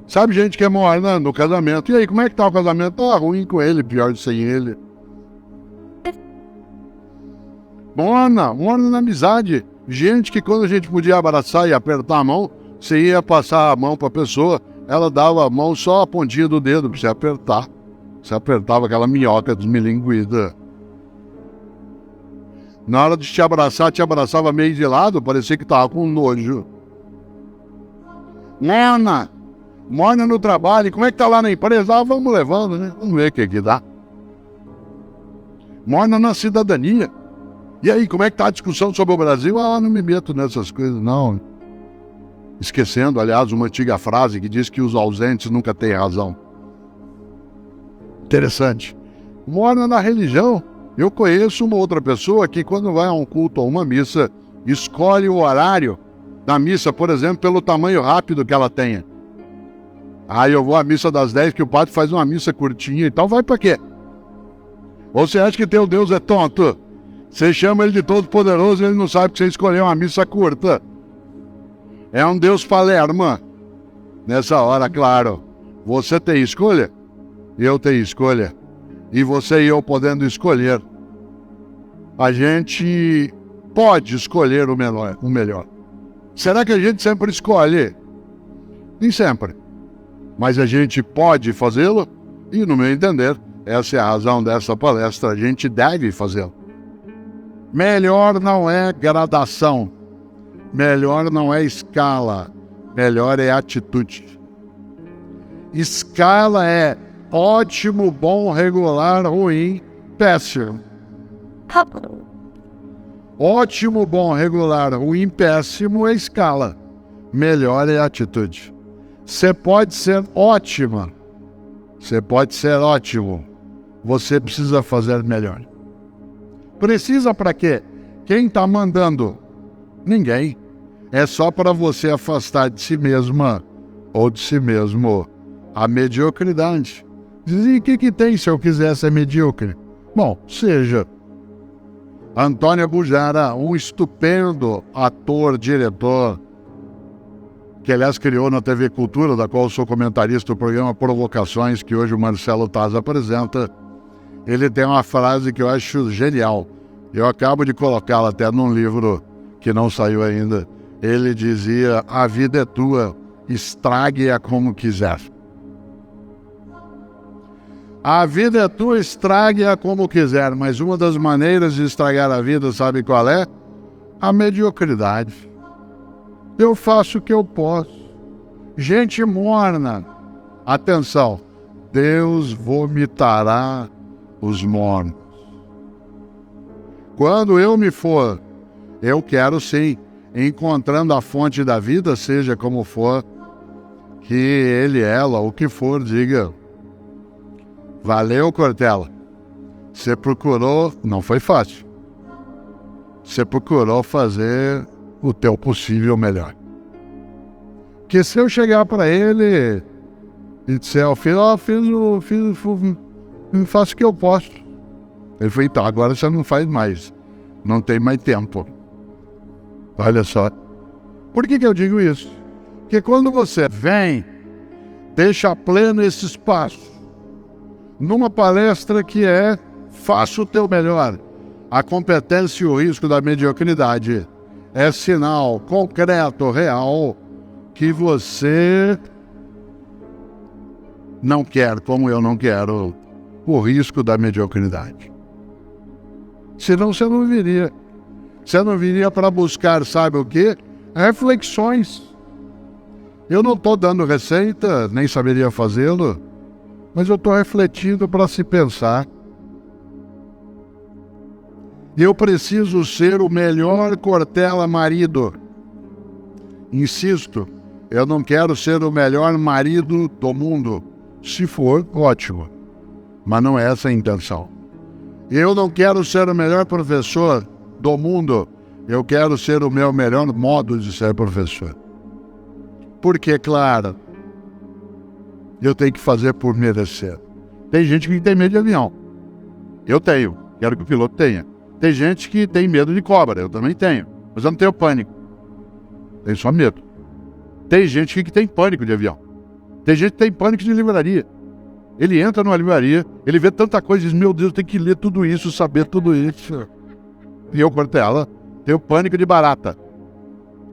Sabe gente que é morna no casamento. E aí, como é que tá o casamento? Tá ruim com ele, pior sem ele. Morna na amizade. Gente que quando a gente podia abraçar e apertar a mão, você ia passar a mão para a pessoa, ela dava a mão só a pontinha do dedo para você apertar. Você apertava aquela minhoca desmilinguida. Na hora de te abraçava meio de lado, parecia que tava com nojo. Morna no trabalho, como é que tá lá na empresa? Ah, vamos levando, né? Vamos ver o que dá. Morna na cidadania. E aí, como é que tá a discussão sobre o Brasil? Ah, não me meto nessas coisas, não. Esquecendo, aliás, uma antiga frase que diz que os ausentes nunca têm razão. Interessante. Morna na religião. Eu conheço uma outra pessoa que, quando vai a um culto ou uma missa, escolhe o horário da missa, por exemplo, pelo tamanho rápido que ela tenha. Ah, eu vou à missa das 10, que o padre faz uma missa curtinha e tal, vai pra quê? Ou você acha que teu Deus é tonto? Você chama ele de todo-poderoso e ele não sabe que você escolheu uma missa curta. É um Deus palerma. Nessa hora, claro, você tem escolha, eu tenho escolha. E você e eu podendo escolher. A gente pode escolher o melhor. Será que a gente sempre escolhe? Nem sempre. Mas a gente pode fazê-lo? E, no meu entender, essa é a razão dessa palestra, a gente deve fazê-lo. Melhor não é gradação. Melhor não é escala. Melhor é atitude. Escala é ótimo, bom, regular, ruim, péssimo. Ótimo, bom, regular, ruim, péssimo é escala. Melhor é atitude. Você pode ser ótima. Você pode ser ótimo. Você precisa fazer melhor. Precisa para quê? Quem está mandando? Ninguém. É só para você afastar de si mesma ou de si mesmo a mediocridade. E o que tem se eu quiser ser medíocre? Bom, seja. Antônio Bujara, um estupendo ator, diretor, que aliás criou na TV Cultura, da qual eu sou comentarista do programa Provocações, que hoje o Marcelo Taz apresenta. Ele tem uma frase que eu acho genial. Eu acabo de colocá-la até num livro que não saiu ainda. Ele dizia: a vida é tua, estrague-a como quiser. A vida é tua, estrague-a como quiser, mas uma das maneiras de estragar a vida, sabe qual é? A mediocridade. Eu faço o que eu posso. Gente morna. Atenção, Deus vomitará os mornos. Quando eu me for, eu quero sim, encontrando a fonte da vida, seja como for, que ele, ela, o que for, diga: valeu, Cortella. Você procurou, não foi fácil. Você procurou fazer o teu possível melhor. Porque se eu chegar para ele e disser: faço o que eu posso. Ele falou: então, agora você não faz mais. Não tem mais tempo. Olha só. Por que eu digo isso? Porque quando você vem, deixa pleno esse espaço. Numa palestra que é: faça o teu melhor. A competência e o risco da mediocridade é sinal concreto, real, que você não quer, como eu não quero, o risco da mediocridade. Senão você não viria. Você não viria para buscar, sabe o quê? Reflexões. Eu não estou dando receita, nem saberia fazê-lo, mas eu estou refletindo para se pensar. Eu preciso ser o melhor Cortella marido. Insisto, eu não quero ser o melhor marido do mundo. Se for, ótimo. Mas não é essa a intenção. Eu não quero ser o melhor professor do mundo. Eu quero ser o meu melhor modo de ser professor. Porque, claro, eu tenho que fazer por merecer. Tem gente que tem medo de avião. Eu tenho. Quero que o piloto tenha. Tem gente que tem medo de cobra. Eu também tenho. Mas eu não tenho pânico. Tenho só medo. Tem gente que tem pânico de avião. Tem gente que tem pânico de livraria. Ele entra numa livraria, ele vê tanta coisa e diz: meu Deus, tem que ler tudo isso, saber tudo isso. E eu, Cortella, tenho pânico de barata.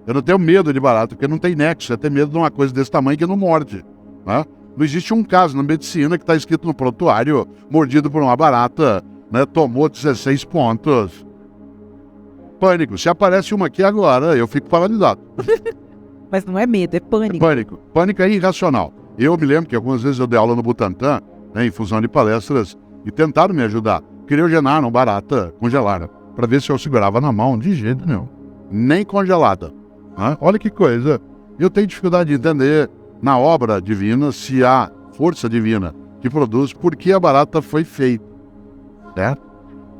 Eu não tenho medo de barata, porque não tem nexo. Você tem medo de uma coisa desse tamanho que não morde. Né? Não existe um caso na medicina que está escrito no prontuário: mordido por uma barata, né, tomou 16 pontos. Pânico. Se aparece uma aqui agora, eu fico paralisado. Mas não é medo, é pânico. É pânico. Pânico é irracional. Eu me lembro que algumas vezes eu dei aula no Butantan, né, em função de palestras, e tentaram me ajudar. Criogenaram barata, congelaram, para ver se eu segurava na mão. De jeito nenhum. Nem congelada. Né? Olha que coisa. Eu tenho dificuldade de entender na obra divina se há força divina que produz por que a barata foi feita. Certo?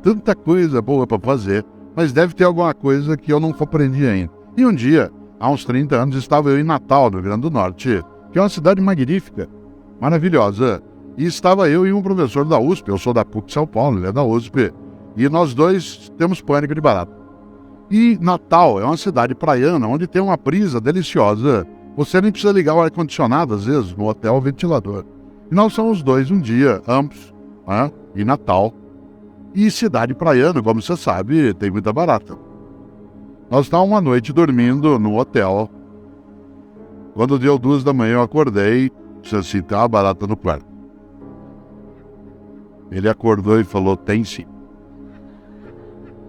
Tanta coisa boa para fazer, mas deve ter alguma coisa que eu não compreendi ainda. E um dia, há uns 30 anos, estava eu em Natal, no Rio Grande do Norte, que é uma cidade magnífica, maravilhosa. E estava eu e um professor da USP, eu sou da PUC São Paulo, ele é da USP, e nós dois temos pânico de barata. E Natal é uma cidade praiana, onde tem uma brisa deliciosa. Você nem precisa ligar o ar-condicionado, às vezes, no hotel, o ventilador. E nós somos dois um dia, ambos, né, em Natal. E cidade praiana, como você sabe, tem muita barata. Nós estávamos uma noite dormindo no hotel. Quando deu 2 da manhã, eu acordei, disse assim: tem uma barata no quarto. Ele acordou e falou: tem sim.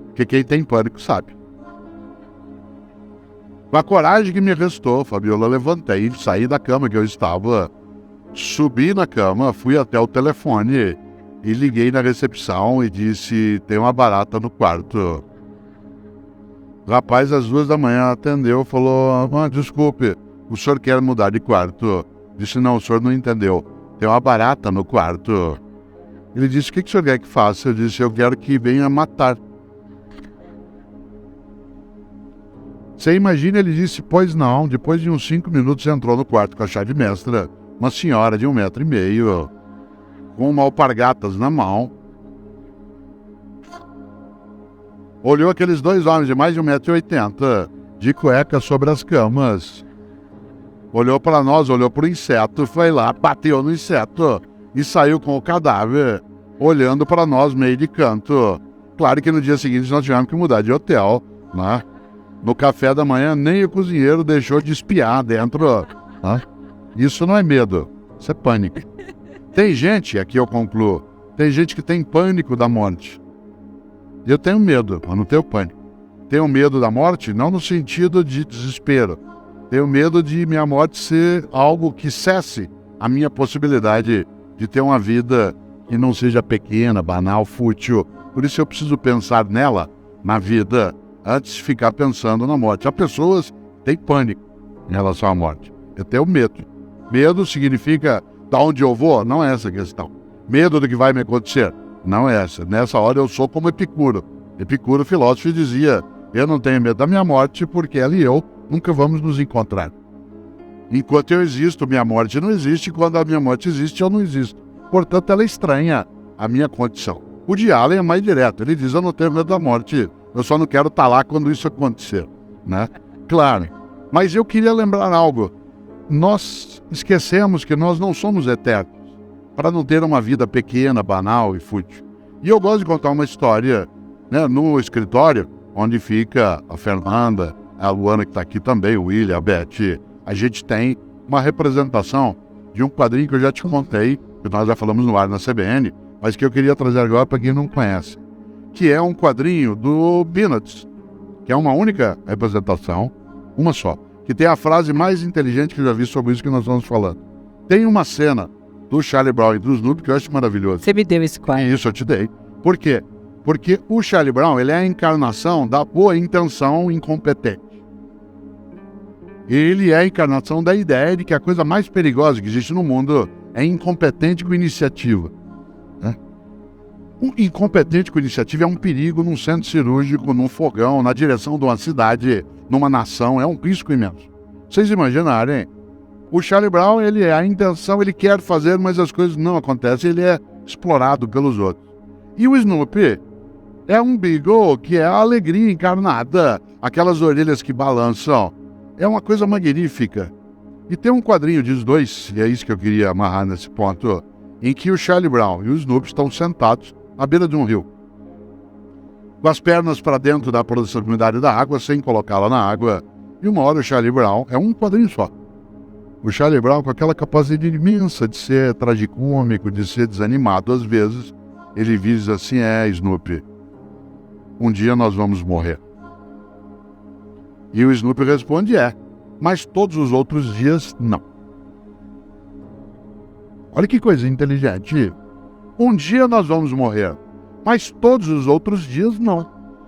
Porque quem tem pânico sabe. Com a coragem que me restou, Fabiola, levantei, saí da cama que eu estava, subi na cama, fui até o telefone e liguei na recepção e disse: tem uma barata no quarto. O rapaz, às 2 da manhã, atendeu e falou: desculpe, o senhor quer mudar de quarto? Disse: não, o senhor não entendeu. Tem uma barata no quarto. Ele disse: o que o senhor quer que faça? Eu disse: eu quero que venha matar. Você imagina, ele disse: pois não. Depois de uns 5 minutos entrou no quarto com a chave mestra, uma senhora de 1,5 metro, com uma alpargatas na mão. Olhou aqueles 2 homens de mais de 1,80 m, de cueca sobre as camas. Olhou para nós, olhou para o inseto, foi lá, bateu no inseto e saiu com o cadáver, olhando para nós meio de canto. Claro que no dia seguinte nós tivemos que mudar de hotel, né? No café da manhã, nem o cozinheiro deixou de espiar dentro. Né? Isso não é medo, isso é pânico. Tem gente, aqui eu concluo, tem gente que tem pânico da morte. Eu tenho medo, mas não tenho pânico. Tenho medo da morte, não no sentido de desespero. Tenho medo de minha morte ser algo que cesse a minha possibilidade de ter uma vida que não seja pequena, banal, fútil. Por isso eu preciso pensar nela, na vida, antes de ficar pensando na morte. Há pessoas que têm pânico em relação à morte. Eu tenho medo. Medo significa, da onde eu vou? Não é essa a questão. Medo do que vai me acontecer? Não é essa. Nessa hora eu sou como Epicuro. Epicuro, filósofo, dizia, eu não tenho medo da minha morte porque ela e eu nunca vamos nos encontrar. Enquanto eu existo, minha morte não existe. Quando a minha morte existe, eu não existo. Portanto, ela estranha a minha condição. O de Allen é mais direto. Ele diz, eu não tenho medo da morte. Eu só não quero estar lá quando isso acontecer. Né? Claro. Mas eu queria lembrar algo. Nós esquecemos que nós não somos eternos. Para não ter uma vida pequena, banal e fútil. E eu gosto de contar uma história, né, no escritório, onde fica a Fernanda, a Luana que está aqui também, o William, a Beth. A gente tem uma representação de um quadrinho que eu já te contei, que nós já falamos no ar na CBN, mas que eu queria trazer agora para quem não conhece, que é um quadrinho do Peanuts, que é uma única representação, uma só, que tem a frase mais inteligente que eu já vi sobre isso que nós estamos falando. Tem uma cena do Charlie Brown e do Snoopy que eu acho maravilhoso. Você me deu esse quadro. Isso, eu te dei. Por quê? Porque o Charlie Brown, ele é a encarnação da boa intenção incompetente. Ele é a encarnação da ideia de que a coisa mais perigosa que existe no mundo é incompetente com iniciativa. Né? Um incompetente com iniciativa é um perigo num centro cirúrgico, num fogão, na direção de uma cidade, numa nação. É um risco imenso. Vocês imaginarem, o Charlie Brown, ele é a intenção, ele quer fazer, mas as coisas não acontecem, ele é explorado pelos outros. E o Snoopy é um Beagle que é a alegria encarnada, aquelas orelhas que balançam. É uma coisa magnífica. E tem um quadrinho dos dois, e é isso que eu queria amarrar nesse ponto, em que o Charlie Brown e o Snoopy estão sentados à beira de um rio, com as pernas para dentro da profundidade da água, sem colocá-la na água. E uma hora o Charlie Brown, é um quadrinho só. O Charlie Brown, com aquela capacidade imensa de ser tragicômico, de ser desanimado às vezes, ele diz assim, Snoopy, um dia nós vamos morrer. E o Snoopy responde, mas todos os outros dias, não. Olha que coisa inteligente. Um dia nós vamos morrer, mas todos os outros dias, não.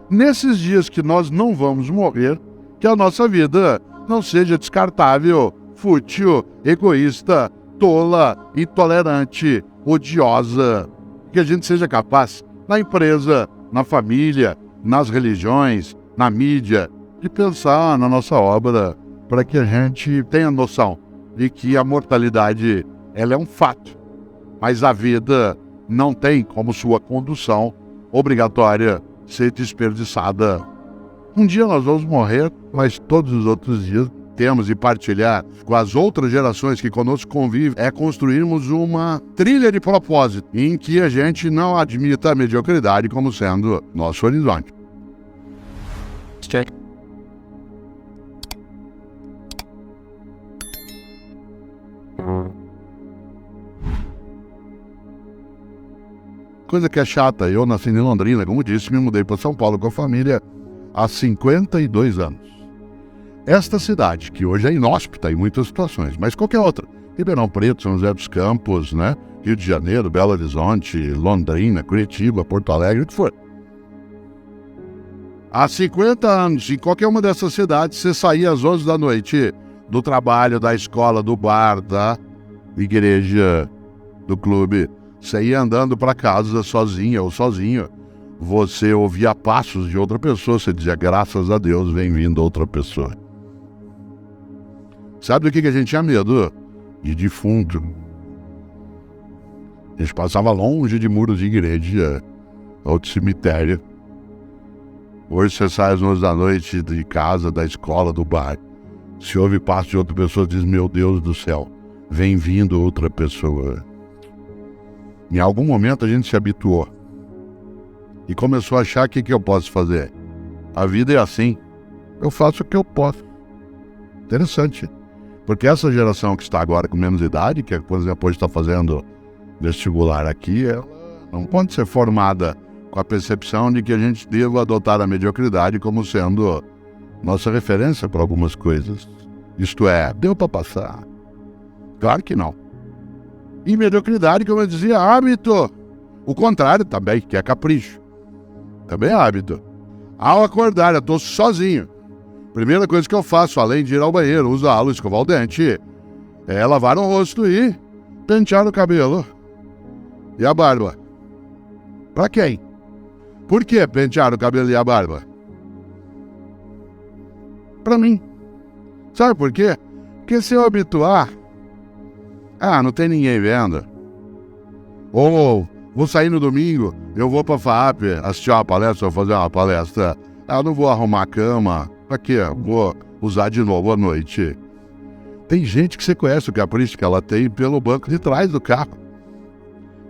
Nesses dias que nós não vamos morrer, que a nossa vida não seja descartável, fútil, egoísta, tola, intolerante, odiosa. Que a gente seja capaz, na empresa, na família, nas religiões, na mídia, de pensar na nossa obra, para que a gente tenha noção de que a mortalidade, ela é um fato, mas a vida não tem como sua condução obrigatória ser desperdiçada. Um dia nós vamos morrer, mas todos os outros dias temos e partilhar com as outras gerações que conosco convivem é construirmos uma trilha de propósito em que a gente não admita a mediocridade como sendo nosso horizonte. Coisa que é chata, eu nasci em Londrina, como disse, me mudei para São Paulo com a família há 52 anos. Esta cidade, que hoje é inóspita em muitas situações, mas qualquer outra, Ribeirão Preto, São José dos Campos, né? Rio de Janeiro, Belo Horizonte, Londrina, Curitiba, Porto Alegre, o que for. Há 50 anos, em qualquer uma dessas cidades, você saía às 11 da noite do trabalho, da escola, do bar, da igreja, do clube. Você ia andando para casa sozinha ou sozinho. Você ouvia passos de outra pessoa, você dizia, graças a Deus, vem vindo outra pessoa. Sabe do que a gente tinha medo? De defunto. A gente passava longe de muros de igreja ou de cemitério. Hoje você sai às 11 da noite de casa, da escola, do bar. Se ouve passo de outra pessoa, diz, meu Deus do céu, vem vindo outra pessoa. Em algum momento a gente se habituou e começou a achar que eu posso fazer. A vida é assim, eu faço o que eu posso. Interessante, porque essa geração que está agora com menos idade, que por exemplo hoje está fazendo vestibular aqui, ela não pode ser formada com a percepção de que a gente deva adotar a mediocridade como sendo nossa referência para algumas coisas. Isto é, deu para passar? Claro que não. E mediocridade, como eu dizia, hábito. O contrário também, que é capricho. Também é hábito. Ao acordar, eu estou sozinho. Primeira coisa que eu faço, além de ir ao banheiro, usá-lo, escovar o dente, é lavar o rosto e pentear o cabelo. E a barba? Pra quem? Por que pentear o cabelo e a barba? Pra mim. Sabe por quê? Porque se eu habituar, não tem ninguém vendo. Ou vou sair no domingo, eu vou pra FAAP assistir uma palestra, ou fazer uma palestra. Eu não vou arrumar a cama. Pra quê? Vou usar de novo à noite. Tem gente que você conhece o capricho que ela tem pelo banco de trás do carro.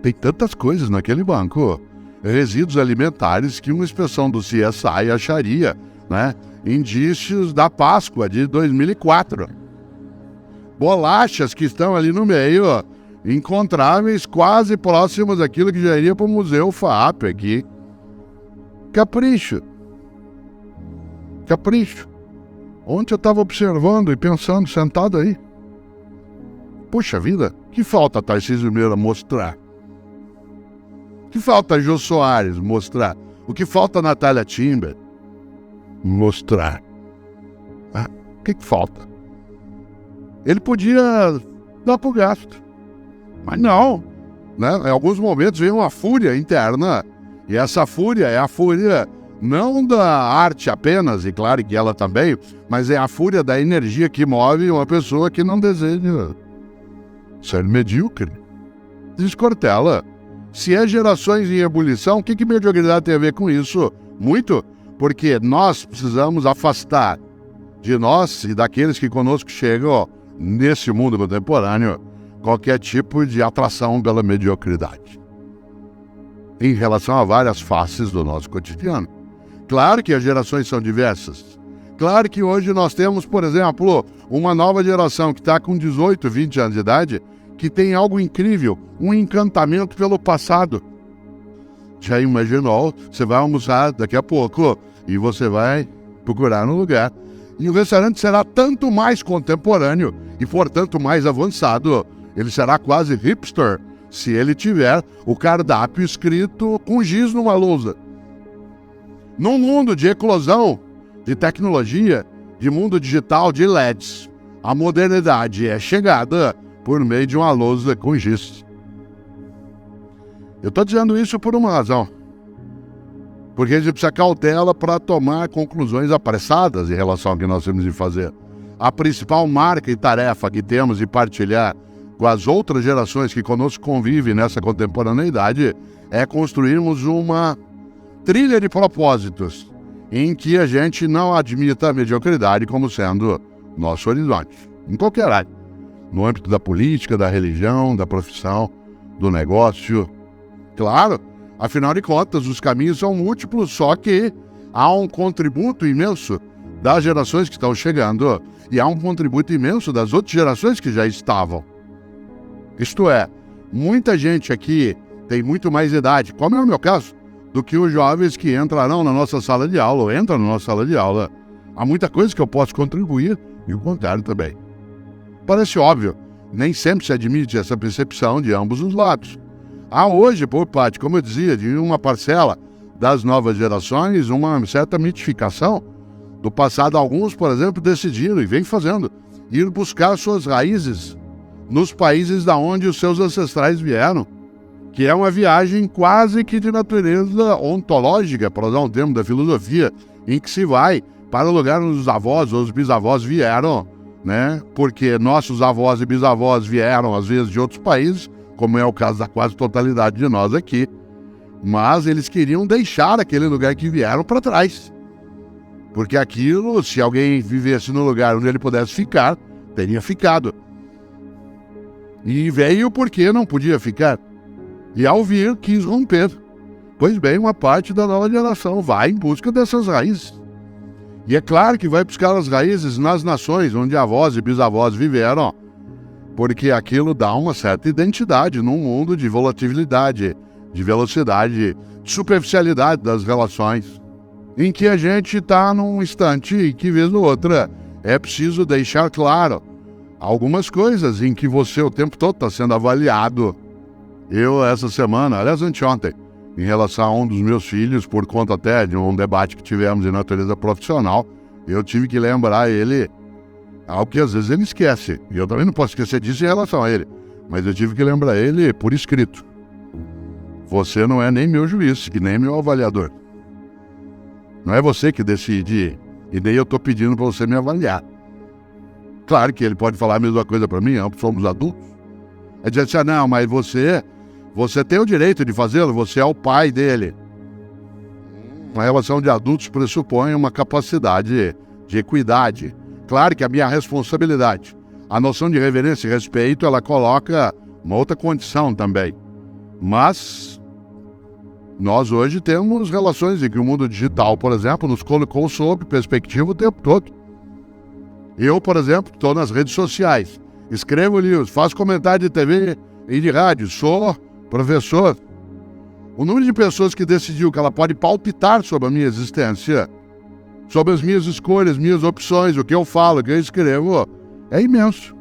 Tem tantas coisas naquele banco. Resíduos alimentares que uma inspeção do CSI acharia, né? Indícios da Páscoa de 2004. Bolachas que estão ali no meio, encontráveis quase próximos daquilo que já iria para o Museu FAAP aqui. Capricho. Capricho. Ontem eu estava observando e pensando, sentado aí. Puxa vida, que falta Tarcísio Meira mostrar? Que falta Jô Soares mostrar? O que falta Natália Timber mostrar? O que falta? Ele podia dar pro gasto. Mas não. Né? Em alguns momentos vem uma fúria interna. E essa fúria é a fúria não da arte apenas, e claro que ela também, mas é a fúria da energia que move uma pessoa que não deseja ser medíocre. Descortela. Se é gerações em ebulição, o que mediocridade tem a ver com isso? Muito, porque nós precisamos afastar de nós e daqueles que conosco chegam nesse mundo contemporâneo qualquer tipo de atração pela mediocridade em relação a várias faces do nosso cotidiano. Claro que as gerações são diversas. Claro que hoje nós temos, por exemplo, uma nova geração que está com 18, 20 anos de idade, que tem algo incrível, um encantamento pelo passado. Já imaginou? Você vai almoçar daqui a pouco e você vai procurar um lugar. E o restaurante será tanto mais contemporâneo e, portanto, mais avançado. Ele será quase hipster se ele tiver o cardápio escrito com giz numa lousa. Num mundo de eclosão, de tecnologia, de mundo digital, de LEDs, a modernidade é chegada por meio de uma lousa com giz. Eu estou dizendo isso por uma razão. Porque a gente precisa cautela para tomar conclusões apressadas em relação ao que nós temos de fazer. A principal marca e tarefa que temos de partilhar com as outras gerações que conosco convivem nessa contemporaneidade é construirmos uma trilha de propósitos em que a gente não admita a mediocridade como sendo nosso horizonte, em qualquer área, no âmbito da política, da religião, da profissão, do negócio. Claro, afinal de contas, os caminhos são múltiplos, só que há um contributo imenso das gerações que estão chegando e há um contributo imenso das outras gerações que já estavam. Isto é, muita gente aqui tem muito mais idade, como é o meu caso, do que os jovens que entrarão na nossa sala de aula ou entram na nossa sala de aula. Há muita coisa que eu posso contribuir e o contrário também. Parece óbvio, nem sempre se admite essa percepção de ambos os lados. Há hoje, por parte, como eu dizia, de uma parcela das novas gerações, uma certa mitificação do passado. Alguns, por exemplo, decidiram, e vêm fazendo, ir buscar suas raízes nos países da onde os seus ancestrais vieram, que é uma viagem quase que de natureza ontológica, para usar um termo da filosofia, em que se vai para o lugar onde os avós ou os bisavós vieram, né? Porque nossos avós e bisavós vieram, às vezes, de outros países, como é o caso da quase totalidade de nós aqui, mas eles queriam deixar aquele lugar que vieram para trás. Porque aquilo, se alguém vivesse no lugar onde ele pudesse ficar, teria ficado. E veio porque não podia ficar. E ao vir, quis romper. Pois bem, uma parte da nova geração vai em busca dessas raízes. E é claro que vai buscar as raízes nas nações onde avós e bisavós viveram, porque aquilo dá uma certa identidade num mundo de volatilidade, de velocidade, de superficialidade das relações, em que a gente está num instante e que, vez ou outra, é preciso deixar claro algumas coisas em que você o tempo todo está sendo avaliado Eu, essa semana, aliás, anteontem, em relação a um dos meus filhos, por conta até de um debate que tivemos de natureza profissional, eu tive que lembrar ele algo que às vezes ele esquece. E eu também não posso esquecer disso em relação a ele. Mas eu tive que lembrar ele por escrito. Você não é nem meu juiz, e nem meu avaliador. Não é você que decide, e nem eu estou pedindo para você me avaliar. Claro que ele pode falar a mesma coisa para mim, ambos somos adultos. É dizer assim, não, mas você tem o direito de fazê-lo, você é o pai dele. Uma relação de adultos pressupõe uma capacidade de equidade. Claro que a minha responsabilidade, a noção de reverência e respeito, ela coloca uma outra condição também. Mas nós hoje temos relações em que o mundo digital, por exemplo, nos colocou sob perspectiva o tempo todo. Eu, por exemplo, estou nas redes sociais, escrevo livros, faço comentário de TV e de rádio, sou professor. O número de pessoas que decidiu que ela pode palpitar sobre a minha existência, sobre as minhas escolhas, minhas opções, o que eu falo, o que eu escrevo, é imenso.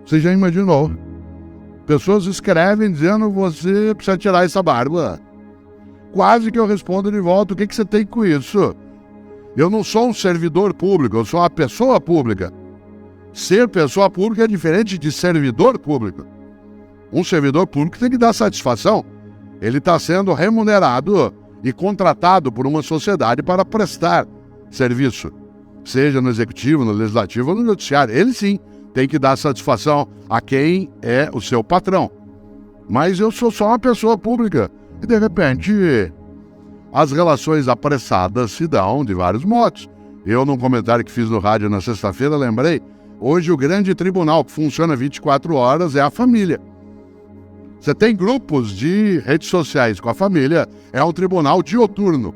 Você já imaginou? Pessoas escrevem dizendo, você precisa tirar essa barba. Quase que eu respondo de volta, o que você tem com isso? Eu não sou um servidor público, eu sou uma pessoa pública. Ser pessoa pública é diferente de servidor público. Um servidor público tem que dar satisfação. Ele está sendo remunerado e contratado por uma sociedade para prestar serviço, seja no executivo, no legislativo ou no judiciário. Ele sim tem que dar satisfação a quem é o seu patrão. Mas eu sou só uma pessoa pública. E de repente, as relações apressadas se dão de vários modos. Eu, num comentário que fiz no rádio na sexta-feira, lembrei, hoje o grande tribunal que funciona 24 horas é a família. Você tem grupos de redes sociais com a família, é um tribunal dioturno.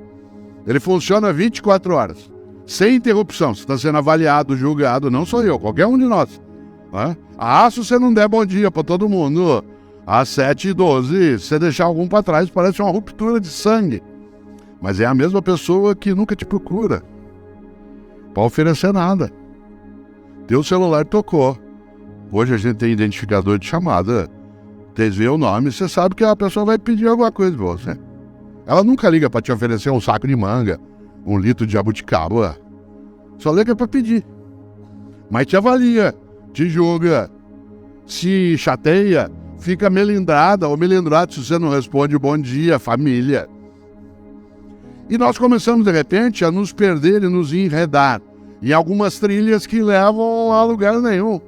Ele funciona 24 horas, sem interrupção. Você está sendo avaliado, julgado, não sou eu, qualquer um de nós. Se você não der bom dia para todo mundo, às 7h12, se você deixar algum para trás, parece uma ruptura de sangue. Mas é a mesma pessoa que nunca te procura para oferecer nada. Teu celular tocou. Hoje a gente tem identificador de chamada. Vocês veem o nome, você sabe que a pessoa vai pedir alguma coisa para você. Ela nunca liga para te oferecer um saco de manga, 1 litro de jabuticaba. Só liga para pedir. Mas te avalia, te julga, se chateia, fica melindrada ou melindrado se você não responde bom dia, família. E nós começamos, de repente, a nos perder e nos enredar em algumas trilhas que levam a lugar nenhum.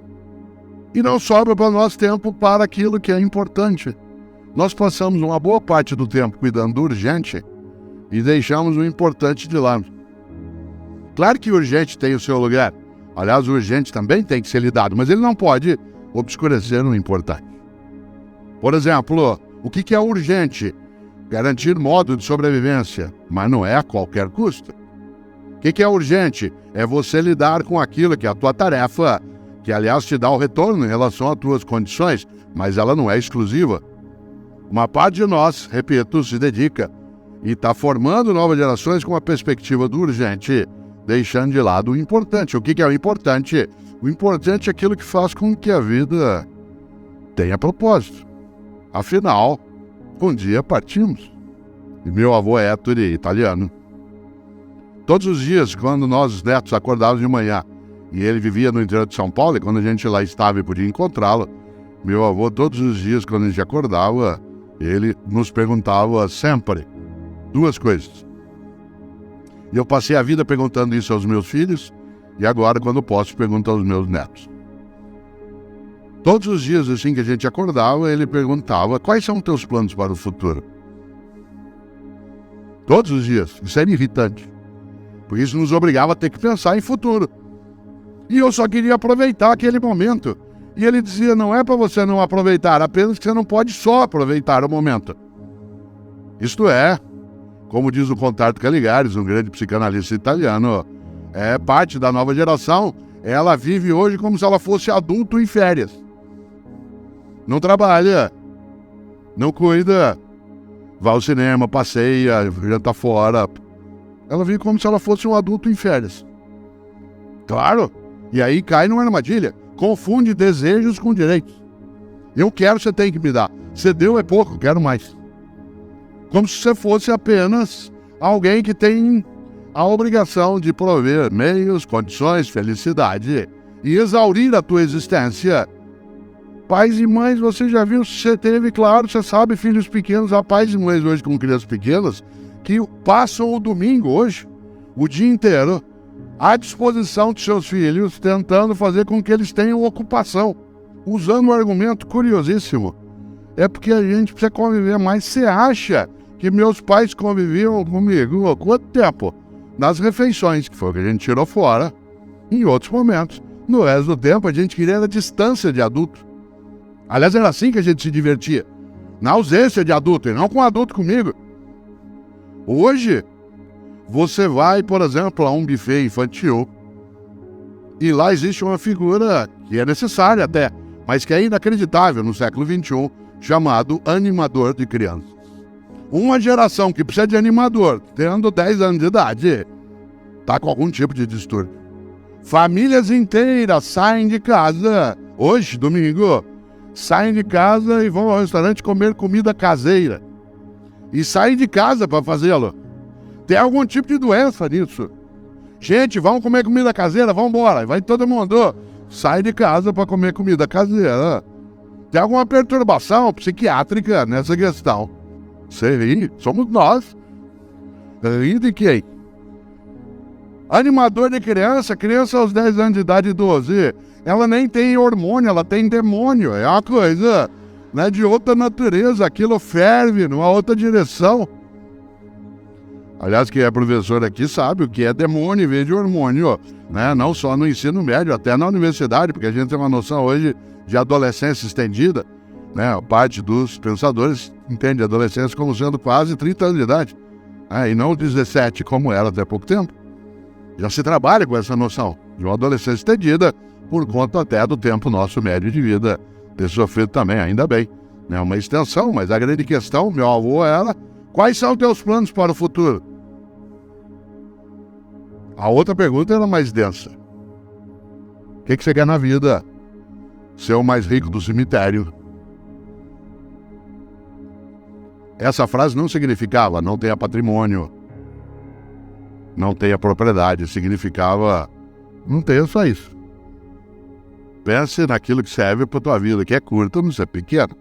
E não sobra para nós tempo para aquilo que é importante. Nós passamos uma boa parte do tempo cuidando do urgente e deixamos o importante de lado. Claro que o urgente tem o seu lugar. Aliás, o urgente também tem que ser lidado, mas ele não pode obscurecer o importante. Por exemplo, o que é urgente? Garantir modo de sobrevivência, mas não é a qualquer custo. O que é urgente? É você lidar com aquilo que é a tua tarefa, que aliás te dá o retorno em relação às tuas condições, mas ela não é exclusiva. Uma parte de nós, repito, se dedica e está formando novas gerações com a perspectiva do urgente, deixando de lado o importante. O que é o importante? O importante é aquilo que faz com que a vida tenha propósito. Afinal, um dia partimos. E meu avô Ettore, italiano, todos os dias, quando nós, os netos, acordávamos de manhã, e ele vivia no interior de São Paulo, e quando a gente lá estava e podia encontrá-lo, meu avô, todos os dias, quando a gente acordava, ele nos perguntava sempre 2 coisas. E eu passei a vida perguntando isso aos meus filhos, e agora, quando posso, pergunto aos meus netos. Todos os dias, assim que a gente acordava, ele perguntava, quais são os teus planos para o futuro? Todos os dias. Isso era irritante. Porque isso nos obrigava a ter que pensar em futuro. E eu só queria aproveitar aquele momento. E ele dizia, não é para você não aproveitar, apenas que você não pode só aproveitar o momento. Isto é, como diz o Contardo Caligares, um grande psicanalista italiano, é parte da nova geração, ela vive hoje como se ela fosse adulto em férias. Não trabalha, não cuida, vai ao cinema, passeia, janta fora. Ela vive como se ela fosse um adulto em férias. Claro, e aí cai numa armadilha, confunde desejos com direitos. Eu quero, você tem que me dar. Você deu é pouco, quero mais. Como se você fosse apenas alguém que tem a obrigação de prover meios, condições, felicidade e exaurir a tua existência. Pais e mães, você já viu, você teve, claro, você sabe, filhos pequenos, há pais e mães hoje com crianças pequenas que passam o domingo hoje, o dia inteiro, à disposição de seus filhos, tentando fazer com que eles tenham ocupação, usando um argumento curiosíssimo. É porque a gente precisa conviver mais. Você acha que meus pais conviviam comigo há quanto tempo? Nas refeições, que foi o que a gente tirou fora, em outros momentos. No resto do tempo, a gente queria a distância de adulto. Aliás, era assim que a gente se divertia. Na ausência de adulto, e não com adulto comigo. Hoje, você vai, por exemplo, a um buffet infantil, e lá existe uma figura que é necessária até, mas que é inacreditável no século XXI, chamado animador de crianças. Uma geração que precisa de animador, tendo 10 anos de idade, está com algum tipo de distúrbio. Famílias inteiras saem de casa, hoje, domingo, saem de casa e vão ao restaurante comer comida caseira. E saem de casa para fazê-lo. Tem algum tipo de doença nisso. Gente, vamos comer comida caseira? Vamos embora. Vai todo mundo. Sai de casa para comer comida caseira. Tem alguma perturbação psiquiátrica nessa questão? Sei, somos nós. Ri de quem? Animador de criança, criança aos 10 anos de idade, 12. Ela nem tem hormônio, ela tem demônio. É uma coisa, né, de outra natureza. Aquilo ferve numa outra direção. Aliás, quem é professor aqui sabe o que é demônio em vez de hormônio, né? Não só no ensino médio, até na universidade, porque a gente tem uma noção hoje de adolescência estendida, né? A parte dos pensadores entende a adolescência como sendo quase 30 anos de idade, né? E não 17 como era até pouco tempo. Já se trabalha com essa noção de uma adolescência estendida por conta até do tempo nosso médio de vida ter sofrido também, ainda bem, né? Uma extensão, mas a grande questão, meu avô, era: quais são teus planos para o futuro? A outra pergunta era mais densa. O que você quer na vida? Ser o mais rico do cemitério. Essa frase não significava não tenha patrimônio, não tenha propriedade. Significava não tenha só isso. Pense naquilo que serve para a tua vida, que é curta, não ser pequeno.